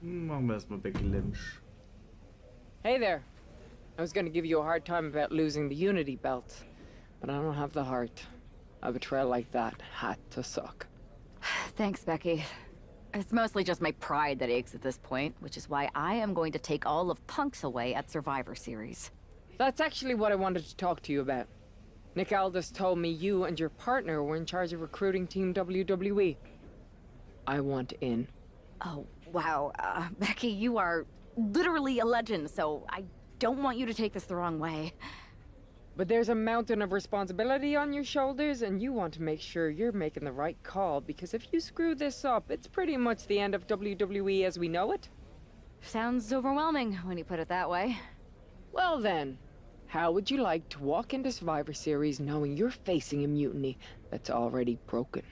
Machen wir erstmal Becky Lynch. Hey there. I was gonna give you a hard time about losing the Unity belt, but I don't have the heart. A betrayal like that had to suck. Thanks, Becky. It's mostly just my pride that aches at this point, which is why I am going to take all of Punk's away at Survivor Series. That's actually what I wanted to talk to you about. Nick Aldis told me you and your partner were in charge of recruiting Team WWE. I want in. Oh, wow. Becky, you are literally a legend, so I don't want you to take this the wrong way. But there's a mountain of responsibility on your shoulders, and you want to make sure you're making the right call, because if you screw this up, it's pretty much the end of WWE as we know it. Sounds overwhelming when you put it that way. Well then, how would you like to walk into Survivor Series knowing you're facing a mutiny that's already broken?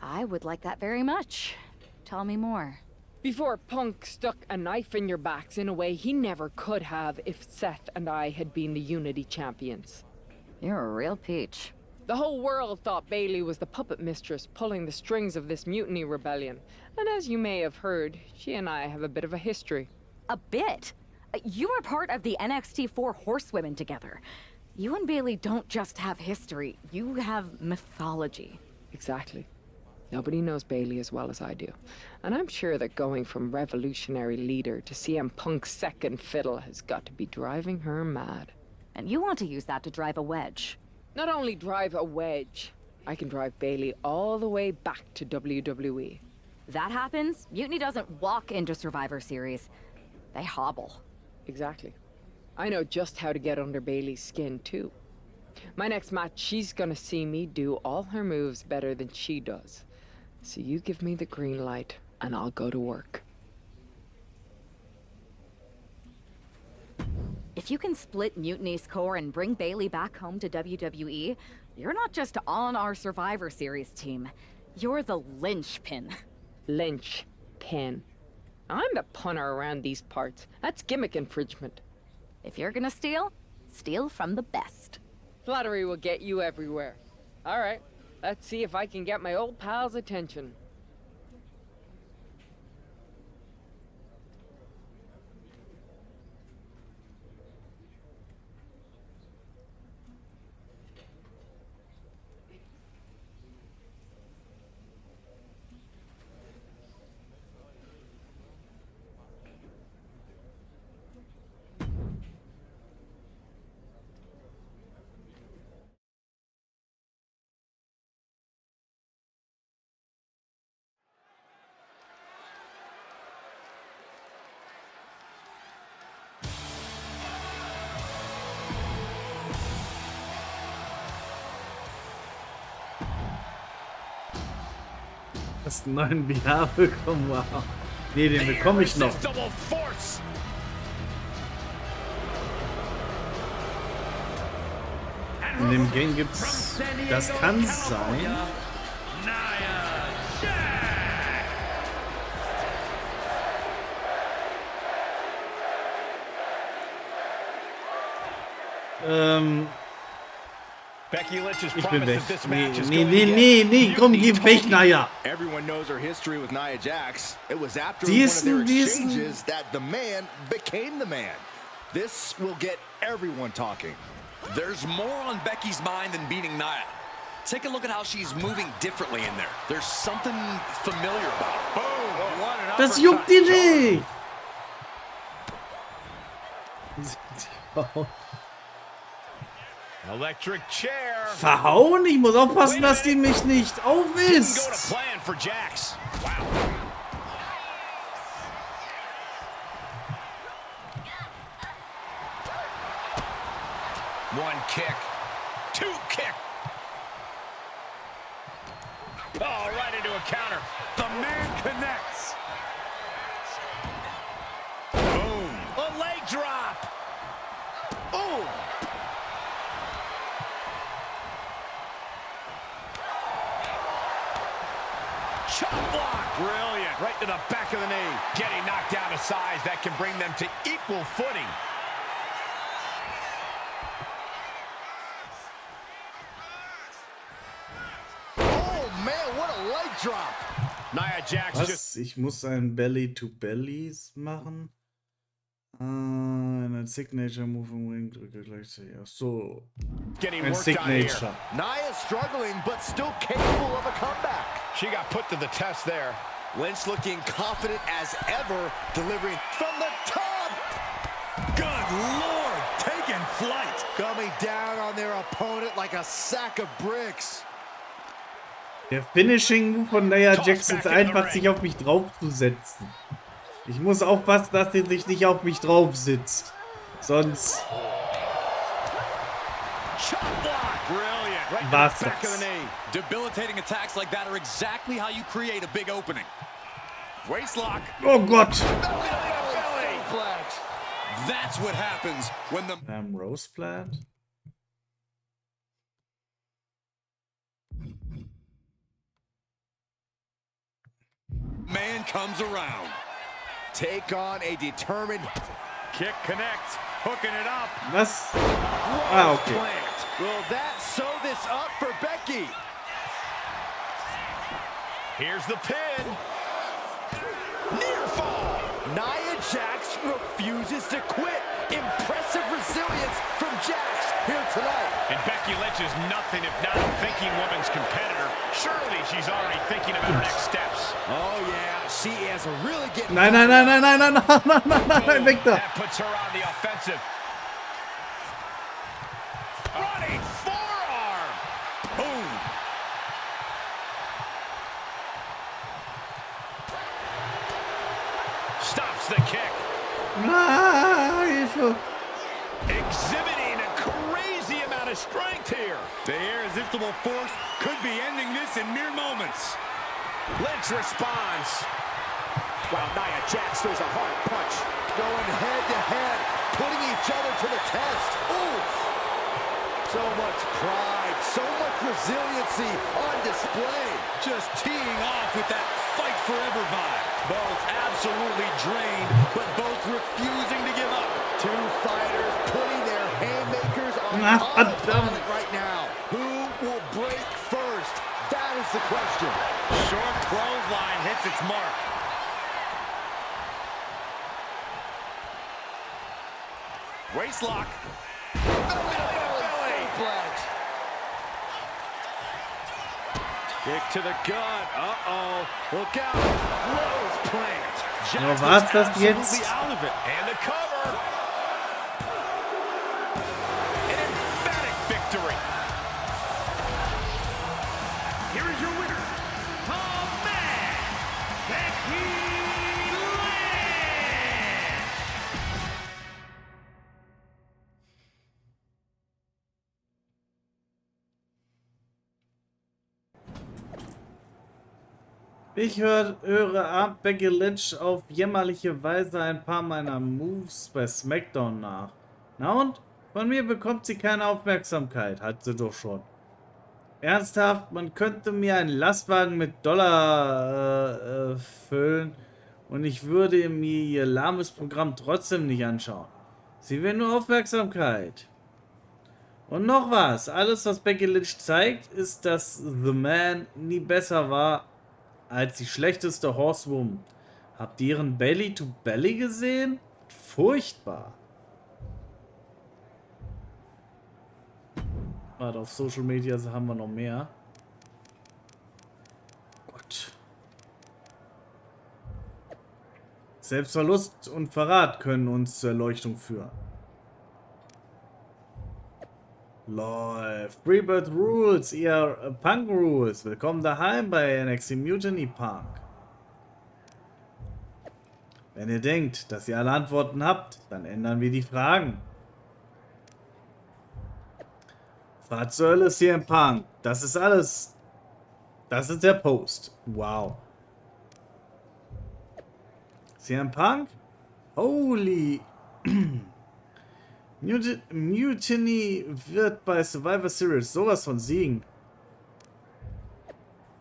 I would like that very much. Tell me more. Before Punk stuck a knife in your backs in a way he never could have if Seth and I had been the Unity champions. You're a real peach. The whole world thought Bailey was the puppet mistress pulling the strings of this mutiny rebellion. And as you may have heard, she and I have a bit of a history. A bit? You were part of the NXT 4 Horsewomen together. You and Bailey don't just have history, you have mythology. Exactly. Nobody knows Bailey as well as I do. And I'm sure that going from revolutionary leader to CM Punk's second fiddle has got to be driving her mad. And you want to use that to drive a wedge. Not only drive a wedge, I can drive Bailey all the way back to WWE. That happens, Mutiny doesn't walk into Survivor Series. They hobble. Exactly. I know just how to get under Bailey's skin, too. My next match, she's gonna see me do all her moves better than she does. So you give me the green light, and I'll go to work. If you can split Mutiny's core and bring Bailey back home to WWE, you're not just on our Survivor Series team. You're the linchpin. Linchpin. I'm the punter around these parts. That's gimmick infringement. If you're gonna steal, steal from the best. Flattery will get you everywhere. All right, let's see if I can get my old pal's attention. Hast einen neuen VR bekommen, wow. Nee, den bekomme ich noch. In dem Game gibt's. Das kann sein. Becky Lynch has Ich bin weg. promised that this match is Nee, going nee, to nee, get nee, komm, geh weg, Naya. Everyone knows her history with Nia Jax. It was after Diesen, one of their exchanges that the man became the man. This will get everyone talking. There's more on Becky's mind than beating Nia. Take a look at how she's moving differently in there. There's something familiar about it. Boom! What an Das uppercut. juckt die nicht. Electric chair. Verhauen? Ich muss aufpassen, dass die mich nicht Didn't go to aufisst. plan for Jax. Wow. One kick. Two kick. Oh, right into a counter. The man connects. Boom. A leg drop. Boom. Chop block. Brilliant. Right to the back of the knee. Getting knocked down to size. That can bring them to equal footing. Oh, man, what a leg drop. Nia Jax just Was? Ich muss ein Belly-to-Bellies machen? Ein Signature Move im Ring, drücke gleichzeitig. Ach so. getting Ein worked on here. Signature. Nia struggling, but still capable of a comeback. She got put to the test there. Lynch looking confident as ever, delivering from the top. Good Lord, taking flight. Coming down on their opponent like a sack of bricks. Der Finishing von Nia Toss Jax back ist in the einfach, ring. sich auf mich draufzusetzen. Ich muss aufpassen, dass sie sich nicht auf mich drauf sitzt. Sonst Chop block. Brilliant. Right to war's the back of das. the knee. Debilitating attacks like that are exactly how you create a big opening. Waistlock. Oh Gott! Belly. Flex. That's what happens when the Rose Plant? man comes around. Take on a determined Kick connects. Hooking it up. Was? Ah, okay. plant. Will that sew this up for Becky? Here's the pin. Near fall. Nia Jax refuses to quit. Impressive resilience from Jax here tonight. And Becky Lynch is nothing if not a thinking woman's competitor. Surely she's already thinking about her next steps. Oh yeah, she is really getting. Nein, nein, nein, nein, nein, nein, nein, nein, nein, nein, weg da! That puts her on the offensive. Running forearm. Boom. Stops the kick. Ah, Hilfe! Exhibiting a crazy amount of strength here. The irresistible force could be ending this in mere moments. Lynch responds. While Nia Jax throws a hard punch. Going head to head, putting each other to the test. Oof! So much pride, so much resiliency on display. Just teeing off with that fight forever vibe. Both absolutely drained, but both refusing to give up. Two fighters putting their haymakers on Ah, autopilot right now. Who will break first? That is the question. Short clothesline hits its mark. Waistlock. Belly. Kick to the gut. Uh-oh. Look out. Rose plant. Ja, war's das absolutely jetzt? out of it. And the cover. An emphatic victory. Here is your winner, the man, Becky Lynch. Ich höre ab Becky Lynch auf jämmerliche Weise ein paar meiner Moves bei SmackDown nach. Na und? Von mir bekommt sie keine Aufmerksamkeit, hat sie doch schon. Ernsthaft, man könnte mir einen Lastwagen mit Dollar füllen und ich würde mir ihr lahmes Programm trotzdem nicht anschauen. Sie will nur Aufmerksamkeit. Und noch was, alles was Becky Lynch zeigt, ist, dass The Man nie besser war als die schlechteste Horsewoman. Habt ihr ihren Belly-to-Belly gesehen? Furchtbar. Warte, auf Social Media haben wir noch mehr. Gott. Selbstverlust und Verrat können uns zur Erleuchtung führen. Läuft. Freebird Rules, ihr Punk Rules. Willkommen daheim bei NXT Mutiny Punk. Wenn ihr denkt, dass ihr alle Antworten habt, dann ändern wir die Fragen. Was zur Hölle ist hier im Punk? Das ist alles. Das ist der Post. Wow. CM Punk? Holy. Mutiny wird bei Survivor Series sowas von siegen.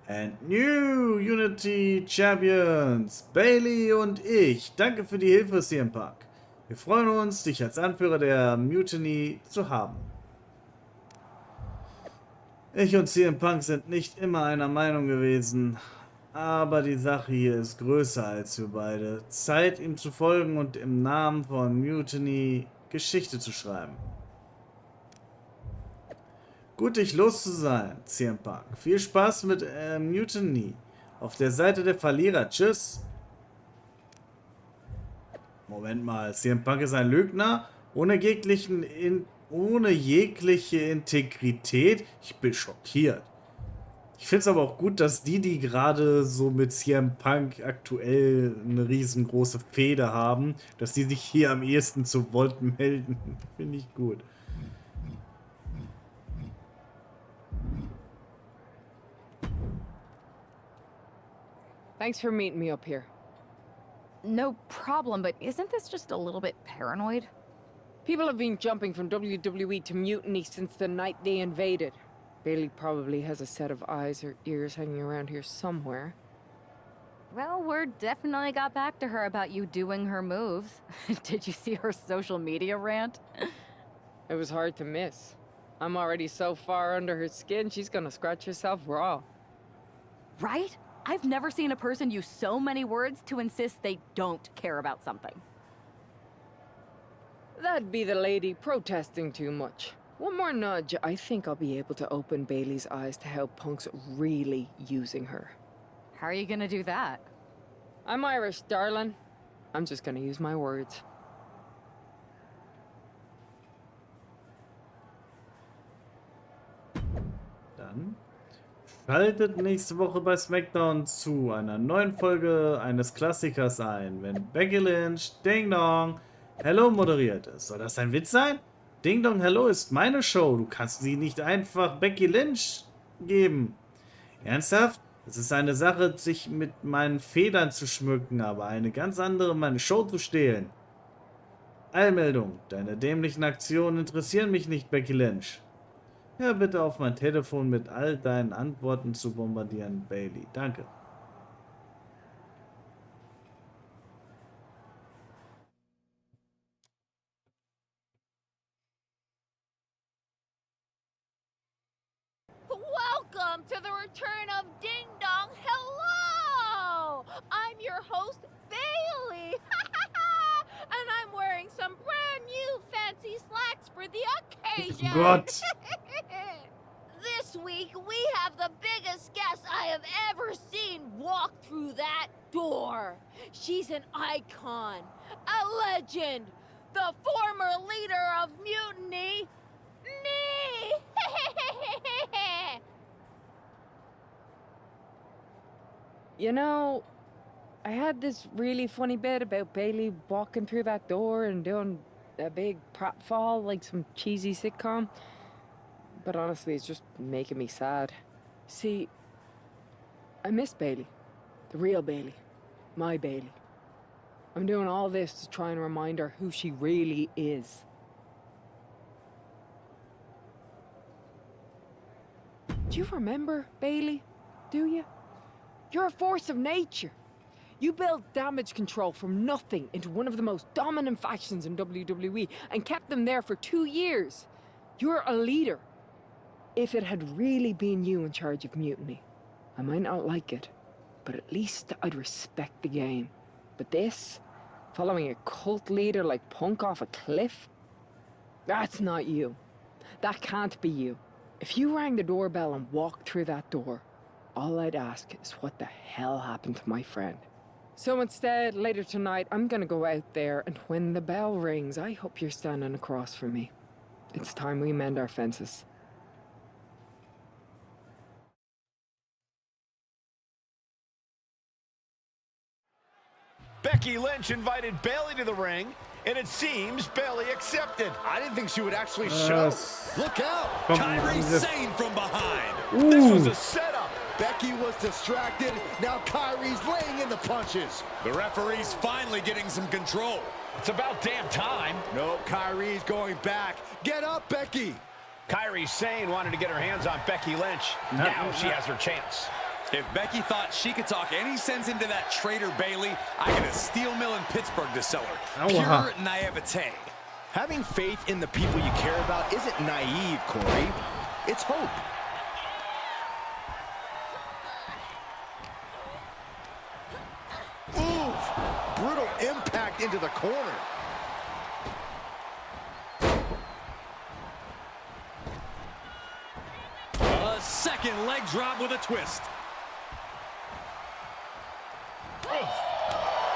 And New Unity Champions, Bailey und ich. Danke für die Hilfe, CM Punk. Wir freuen uns, dich als Anführer der Mutiny zu haben. Ich und CM Punk sind nicht immer einer Meinung gewesen, Aber die Sache hier ist größer als wir beide. Zeit, ihm zu folgen und im Namen von Mutiny Geschichte zu schreiben. Gut, dich los zu sein, CM Punk. Viel Spaß mit Mutiny. Auf der Seite der Verlierer. Tschüss. Moment mal, CM Punk ist ein Lügner? Ohne jegliche Integrität? Ich bin schockiert. Ich finde es aber auch gut, dass die gerade so mit CM Punk aktuell eine riesengroße Fehde haben, dass die sich hier am ehesten zu Wort melden. Finde ich gut. Thanks for meeting me up here. No problem, but isn't this just a little bit paranoid? People have been jumping from WWE to Mutiny since the night they invaded. Bailey probably has a set of eyes or ears hanging around here somewhere. Well, word definitely got back to her about you doing her moves. Did you see her social media rant? It was hard to miss. I'm already so far under her skin, she's gonna scratch herself raw. Right? I've never seen a person use so many words to insist they don't care about something. That'd be the lady protesting too much. One more nudge, I think I'll be able to open Bailey's eyes to how Punk's really using her. How are you gonna do that? I'm Irish, darling. I'm just gonna use my words. Dann schaltet nächste Woche bei SmackDown zu einer neuen Folge eines Klassikers ein, wenn Becky Lynch Ding Dong Hello moderiert ist. Soll das ein Witz sein? Ding Dong Hello ist meine Show. Du kannst sie nicht einfach Becky Lynch geben. Ernsthaft? Es ist eine Sache, sich mit meinen Federn zu schmücken, aber eine ganz andere, meine Show zu stehlen. Eilmeldung. Deine dämlichen Aktionen interessieren mich nicht, Becky Lynch. Hör bitte auf, mein Telefon mit all deinen Antworten zu bombardieren, Bailey. Danke. Welcome to the return of Ding Dong Hello! I'm your host, Bailey. And I'm wearing some brand new fancy slacks for the occasion. Gott. This week, we have the biggest guest I have ever seen walk through that door. She's an icon, a legend, the former leader of Mutiny, me! You know, I had this really funny bit about Bailey walking through that door and doing a big pratfall like some cheesy sitcom. But honestly, it's just making me sad. See, I miss Bailey. The real Bailey. My Bailey. I'm doing all this to try and remind her who she really is. Do you remember Bailey? Do you? You're a force of nature. You built damage control from nothing into one of the most dominant factions in WWE and kept them there for 2 years. You're a leader. If it had really been you in charge of Mutiny, I might not like it, but at least I'd respect the game. But this, following a cult leader like Punk off a cliff, that's not you. That can't be you. If you rang the doorbell and walked through that door, all I'd ask is what the hell happened to my friend. So instead, later tonight, I'm gonna go out there, and when the bell rings, I hope you're standing across from me. It's time we mend our fences. Becky Lynch invited Bailey to the ring, and it seems Bailey accepted. I didn't think she would actually show. Look out! Kyrie Sane from behind. This was a setup. Becky was distracted. Now Kyrie's laying in the punches. The referee's finally getting some control. It's about damn time. No, Kyrie's going back. Get up, Becky. Kyrie Sane wanted to get her hands on Becky Lynch. Now she has her chance. If Becky thought she could talk any sense into that traitor Bailey, I got a steel mill in Pittsburgh to sell her. Pure naivete. Having faith in the people you care about isn't naive, Corey. It's hope. Brutal impact into the corner. A second leg drop with a twist.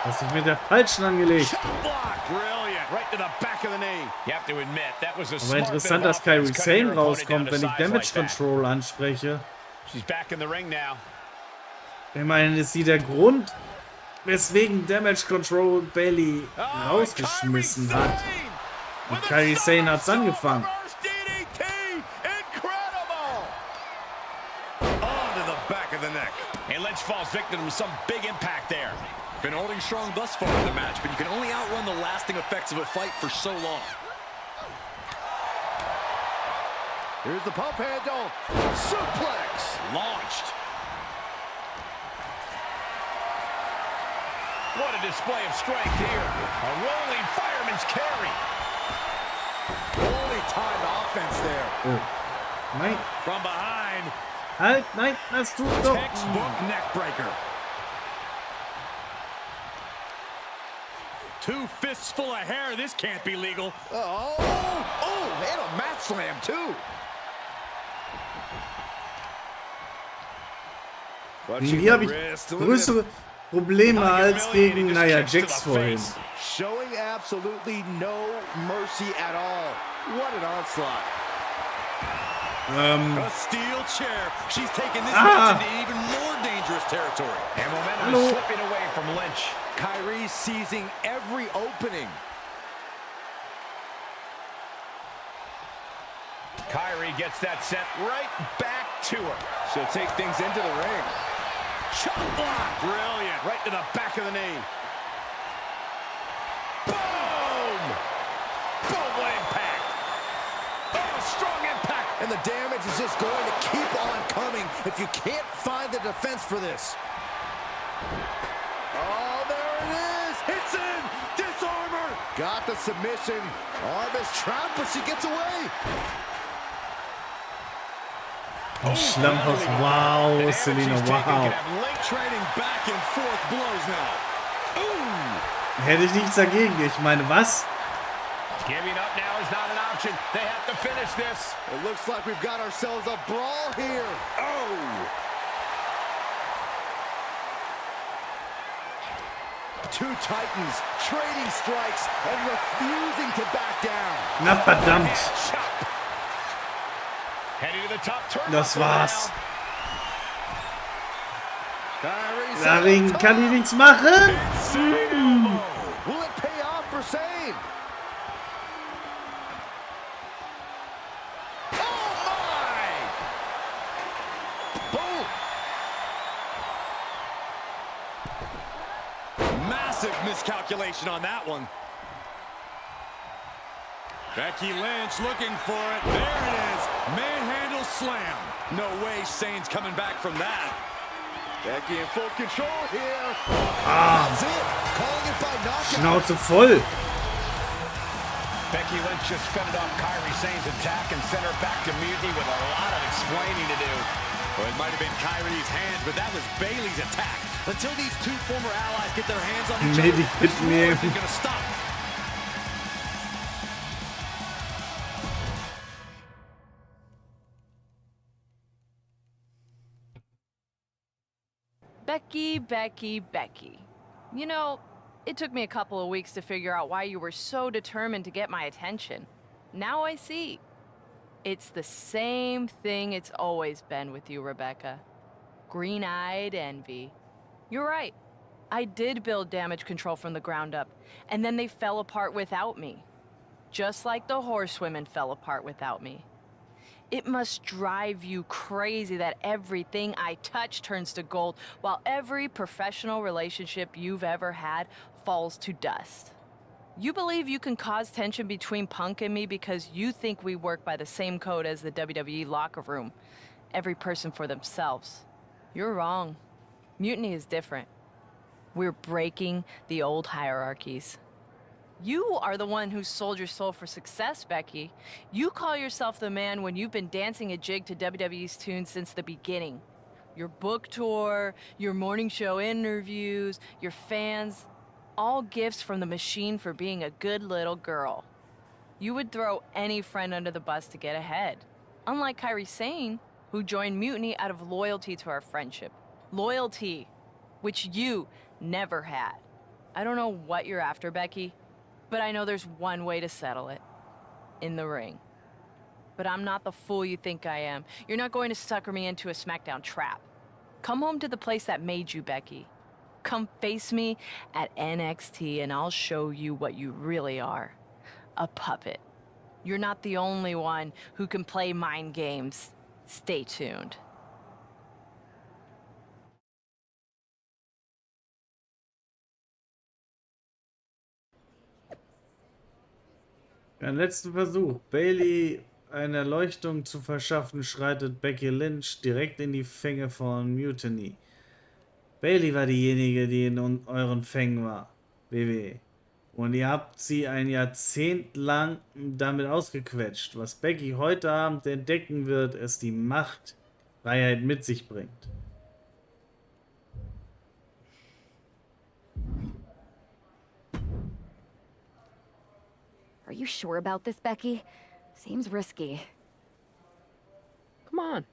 Hast dich mit der falschen angelegt. Chop block. Brilliant. Right to the back of the knee. You have to admit, that was a Aber smart interessant, bit of dass Kairi offense, cutting Sane your opponent down rauskommt, to wenn ich size Damage like that. Control anspreche. She's back in the ring now. Immerhin ist sie der Grund, weswegen Damage Control Bailey rausgeschmissen hat. Und Kairi Sane hat's angefangen. Onto the back of the neck. And Lynch falls victim to some big impact there. Been holding strong thus far in the match, but you can only outrun the lasting effects of a fight for so long. Here's the pump handle. Suplex. Launched. What a display of strength here. A rolling fireman's carry. Only timed offense there. Oh. Nein, From behind. halt, nein, das tut doch. Textbook neck breaker. Two fists full of hair. This can't be legal. Oh, and a mat slam too. Hier habe ich größere Probleme als gegen Nia Jax vorhin. Showing absolutely no mercy at all. What an onslaught. A steel chair. She's taking this match into even more dangerous territory. And momentum is slipping away from Lynch. Kairi seizing every opening. Kairi gets that set right back to her. She'll take things into the ring. Chop block. Brilliant. Right to the back of the knee. Boom! Boom, what impact. Oh, strong impact. And the damage is just going to keep on coming if you can't find the defense for this. Oh, there it is. Hits in. Disarmer. Got the submission. Arm is trapped, but she gets away. Oh, Schlammhaus, wow, Selina, wow. Trading back and forth blows now. Ooh. Hätte ich nichts dagegen. Ich meine, was? Giving up now is not an option. They have to finish this. It looks like we've got ourselves a brawl here. Oh! Two Titans trading strikes and refusing to back down. Na verdammt. Chop. Heading to the top turn. Das war's. Kairi's Darin kann ich nichts machen. Will it pay off for Sane? Oh my! Boom! Massive miscalculation on that one. Becky Lynch looking for it. There it is. Manhandle slam. No way Sane's coming back from that. Becky in full control here. Ah, That's it. Calling it by knockout. Schnauze voll. Becky Lynch just fended off Kairi Sane's attack and sent her back to mutiny with a lot of explaining to do. Well, it might have been Kairi's hands, but that was Bayley's attack. Until these two former allies get their hands on each other, this war isn't going to stop. Becky, Becky, Becky. You know, it took me a couple of weeks to figure out why you were so determined to get my attention. Now I see. It's the same thing it's always been with you, Rebecca. Green-eyed envy. You're right. I did build damage control from the ground up, and then they fell apart without me. Just like the horsewomen fell apart without me. It must drive you crazy that everything I touch turns to gold, while every professional relationship you've ever had falls to dust. You believe you can cause tension between Punk and me because you think we work by the same code as the WWE locker room. Every person for themselves. You're wrong. Mutiny is different. We're breaking the old hierarchies. You are the one who sold your soul for success, Becky. You call yourself the man when you've been dancing a jig to WWE's tune since the beginning. Your book tour, your morning show interviews, your fans, all gifts from the machine for being a good little girl. You would throw any friend under the bus to get ahead. Unlike Kairi Sane, who joined Mutiny out of loyalty to our friendship. Loyalty, which you never had. I don't know what you're after, Becky, but I know there's one way to settle it. In the ring. But I'm not the fool you think I am. You're not going to sucker me into a SmackDown trap. Come home to the place that made you, Becky. Come face me at NXT and I'll show you what you really are. A puppet. You're not the only one who can play mind games. Stay tuned. Ein letzter Versuch, Bayley eine Erleuchtung zu verschaffen, schreitet Becky Lynch direkt in die Fänge von Mutiny. Bayley war diejenige, die in euren Fängen war, WWE. Und ihr habt sie ein Jahrzehnt lang damit ausgequetscht. Was Becky heute Abend entdecken wird, ist die Macht, Freiheit mit sich bringt. Are you sure about this, Becky? Seems risky. Come on.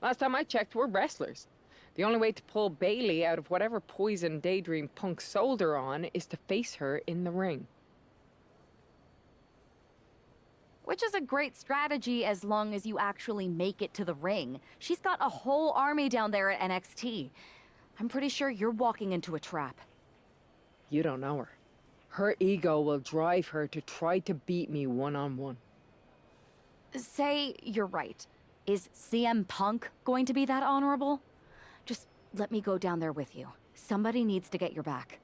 Last time I checked, we're wrestlers. The only way to pull Bayley out of whatever poison daydream Punk sold her on is to face her in the ring. Which is a great strategy as long as you actually make it to the ring. She's got a whole army down there at NXT. I'm pretty sure you're walking into a trap. You don't know her. Her ego will drive her to try to beat me one-on-one. Say you're right. Is CM Punk going to be that honorable? Just let me go down there with you. Somebody needs to get your back.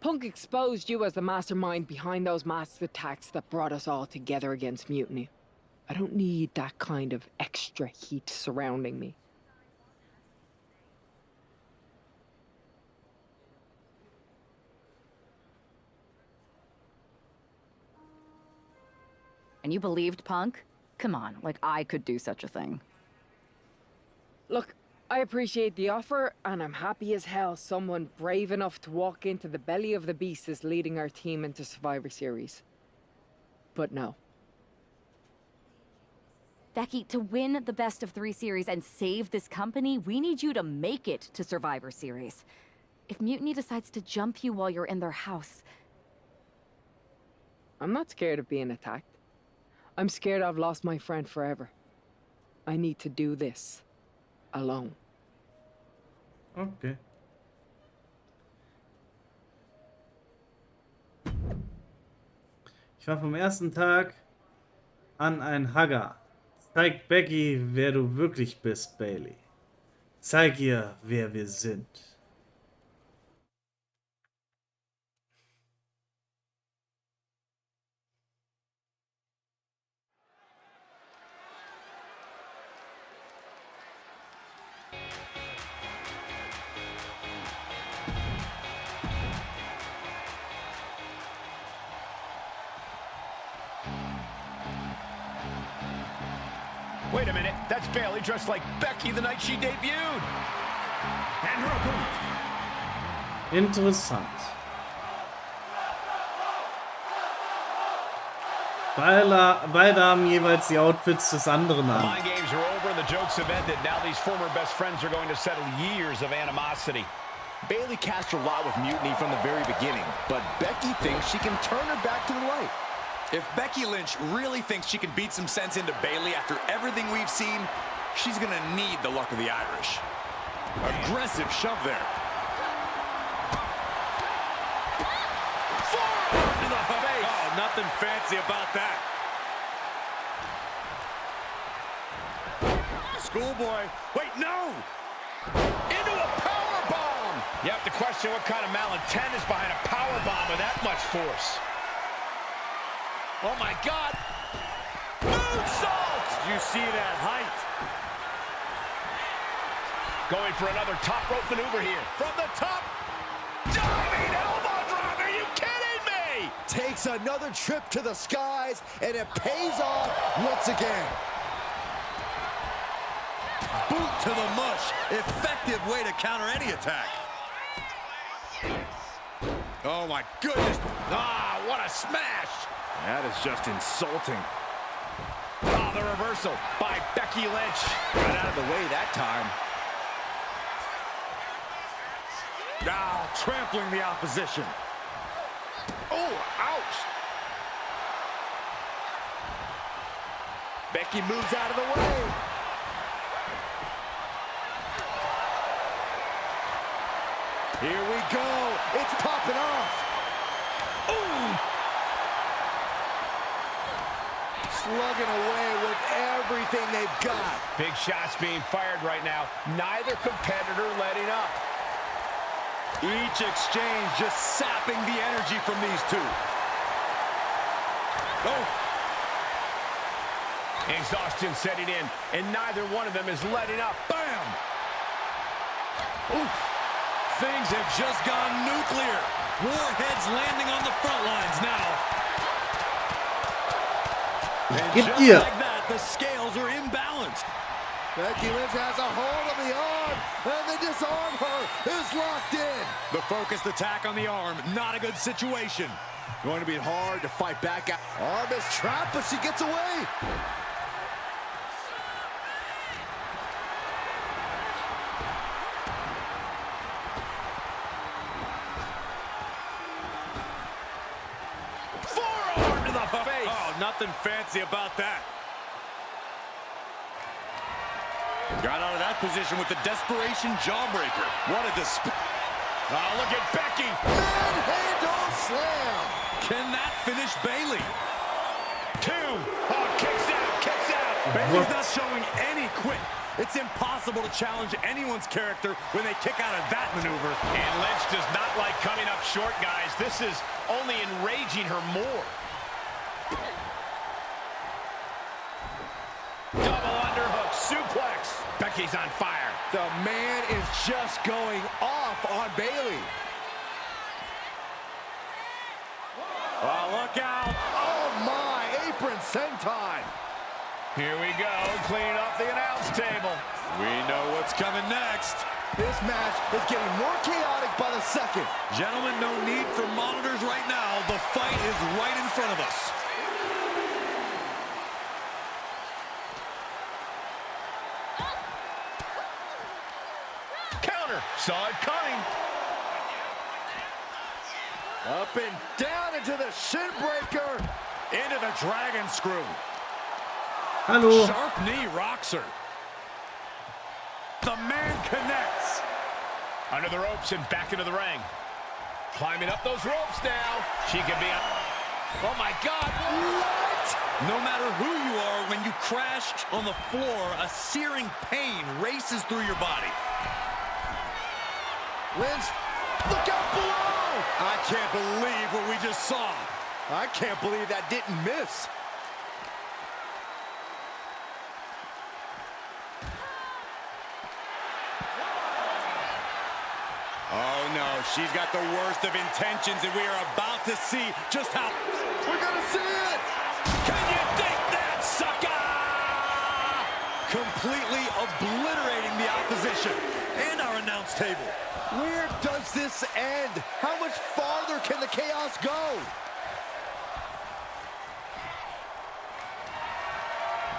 Punk exposed you as the mastermind behind those masked attacks that brought us all together against Mutiny. I don't need that kind of extra heat surrounding me. And you believed Punk? Come on, like I could do such a thing. Look, I appreciate the offer, and I'm happy as hell someone brave enough to walk into the belly of the beast is leading our team into Survivor Series. But no. Becky, to win the best of 3 series and save this company, we need you to make it to Survivor Series. If Mutiny decides to jump you while you're in their house... I'm not scared of being attacked. I'm scared I've lost my friend forever. I need to do this. Alone. Okay. Ich war vom ersten Tag an ein Hugger. Zeig Becky, wer du wirklich bist, Bayley. Zeig ihr, wer wir sind. Wait a minute, that's Bayley dressed like Becky the night she debuted. And her opponent. Interessant. Beide haben jeweils die Outfits des anderen The an. mind games are over and the jokes have ended. Now these former best friends are going to settle years of animosity. Bayley cast her lot with Mutiny from the very beginning, but Becky thinks she can turn her back to the light. If Becky Lynch really thinks she can beat some sense into Bayley after everything we've seen, she's gonna need the luck of the Irish. Aggressive shove there. Forearm to the face. Oh, nothing fancy about that. Schoolboy. Wait, no! Into a power bomb. You have to question what kind of malintent is behind a power bomb with that much force. Oh my God! Moonsault! You see that height? Going for another top rope maneuver here. From the top. Diving elbow drop. Are you kidding me? Takes another trip to the skies, and it pays off once again. Boot to the mush. Effective way to counter any attack. Oh, my goodness. Ah, what a smash. That is just insulting. Oh, the reversal by Becky Lynch. Got out of the way that time. Now trampling the opposition. Oh, ouch. Becky moves out of the way. Here we go. It's popping off. Ooh. Slugging away with everything they've got. Big shots being fired right now. Neither competitor letting up. Each exchange just sapping the energy from these two. Oh. Exhaustion setting in, and neither one of them is letting up. Bam! Oof. Things have just gone nuclear. Warheads landing on the front lines now. And Gib just ihr. like that, the scales are imbalanced. Becky Lynch has a hold of the arm, and the disarm her is locked in. The focused attack on the arm, not a good situation. Going to be hard to fight back out. Arm is trapped, but she gets away. Forearm to the face. Oh, nothing fancy about that. Got out of that position with the desperation jawbreaker. What a Oh, look at Becky. manhandle slam. Can that finish Bayley? 2. Oh, kicks out, kicks out. Bayley's not showing any quit. It's impossible to challenge anyone's character when they kick out of that maneuver. And Lynch does not like coming up short, guys. This is only enraging her more. Double underhook, suplex. Becky's on fire. The man is just going off on Bayley. Oh, look out. Oh, my. Apron senton. Here we go, cleaning up the announce table. We know what's coming next. This match is getting more chaotic by the second. Gentlemen, no need for monitors right now. The fight is right in front of us. Counter, saw it coming. Up and down into the shin breaker. Into the dragon screw. Hallo. Sharp knee rocks her. The man connects. Under the ropes and back into the ring. Climbing up those ropes now. She could be up. Oh my God. What? No matter who you are, when you crash on the floor, a searing pain races through your body. Lynch, look out below! I can't believe what we just saw. I can't believe that didn't miss. Oh no, she's got the worst of intentions, and we are about to see just how... We're gonna see it! Can you dig that, sucker? Completely obliterating the opposition and our announce table. Where does this end? How much farther can the chaos go?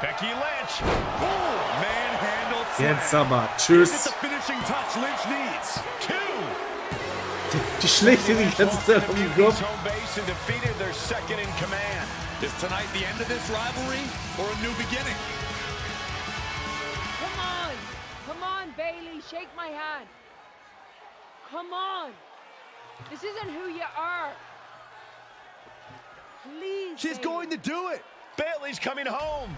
Becky Lynch. Boom! Manhandle slam. Jetzt aber. Is Tschüss. it the finishing touch Lynch needs? 2. Die schlägt dir die ganze Zeit um den Kopf. Home base and defeated their second in command. Is tonight the end of this rivalry or a new beginning? Come on! Come on, Bailey, shake my hand. Come on! This isn't who you are. Please, She's Bailey. going to do it. Bayley's coming home.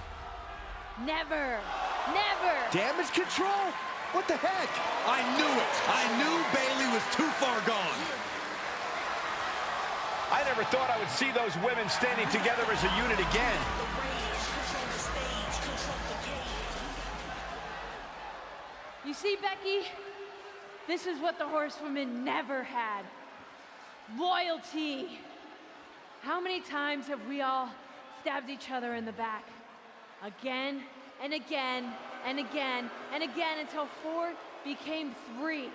Never! Never! Damage control? What the heck? I knew it. I knew Bayley was too far gone. I never thought I would see those women standing together as a unit again. You see, Becky? This is what the horsewomen never had. Loyalty. How many times have we all stabbed each other in the back? Again and again and again and again until 4 became 3.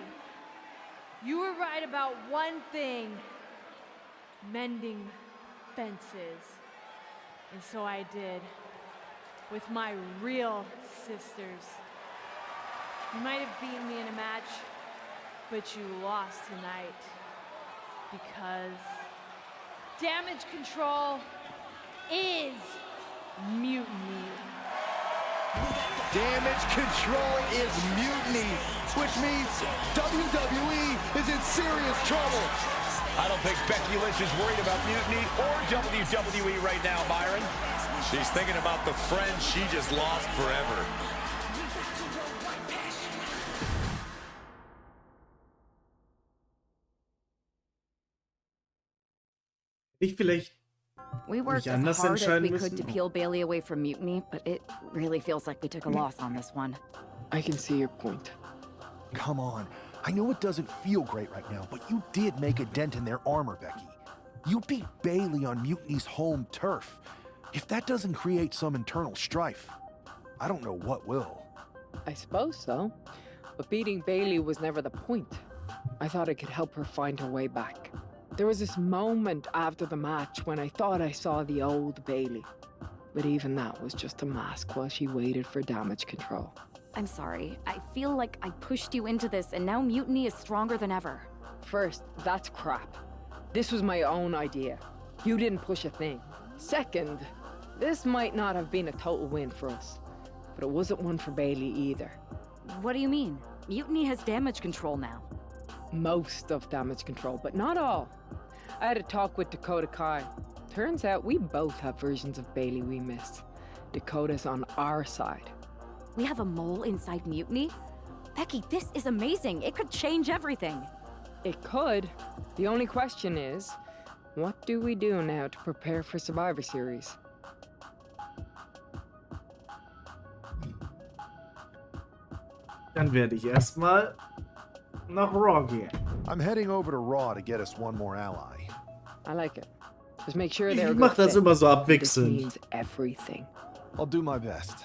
You were right about one thing. mending fences. And so I did. With my real sisters. You might have beaten me in a match, but you lost tonight. Because damage control is mutiny. Damage control is mutiny, which means WWE is in serious trouble. I don't think Becky Lynch is worried about mutiny or WWE right now, Byron. She's thinking about the friends she just lost forever. Ich vielleicht We worked mich as anders hard as entscheiden we could müssen. to peel Bailey away from Mutiny, but it really feels like we took a loss on this one. I can see your point. Come on. I know it doesn't feel great right now, but you did make a dent in their armor, Becky. You beat Bailey on Mutiny's home turf. If that doesn't create some internal strife, I don't know what will. I suppose so. But beating Bailey was never the point. I thought I could help her find her way back. There was this moment after the match when I thought I saw the old Bailey. But even that was just a mask while she waited for damage control. I'm sorry. I feel like I pushed you into this, and now Mutiny is stronger than ever. First, that's crap. This was my own idea. You didn't push a thing. Second, this might not have been a total win for us. But it wasn't one for Bailey either. What do you mean? Mutiny has damage control now. Most of damage control, but not all. I had a talk with Dakota Kai. Turns out we both have versions of Bailey we miss. Dakota's on our side. We have a mole inside Mutiny? Becky, this is amazing. It could change everything. It could. The only question is, what do we do now to prepare for Survivor Series? Dann werde ich erstmal nach Raw gehen. I'm heading over to Raw to get us one more ally. I like it. Just make sure Ich they're a mach good das fit. immer so This abwechselnd. means everything. I'll do my best.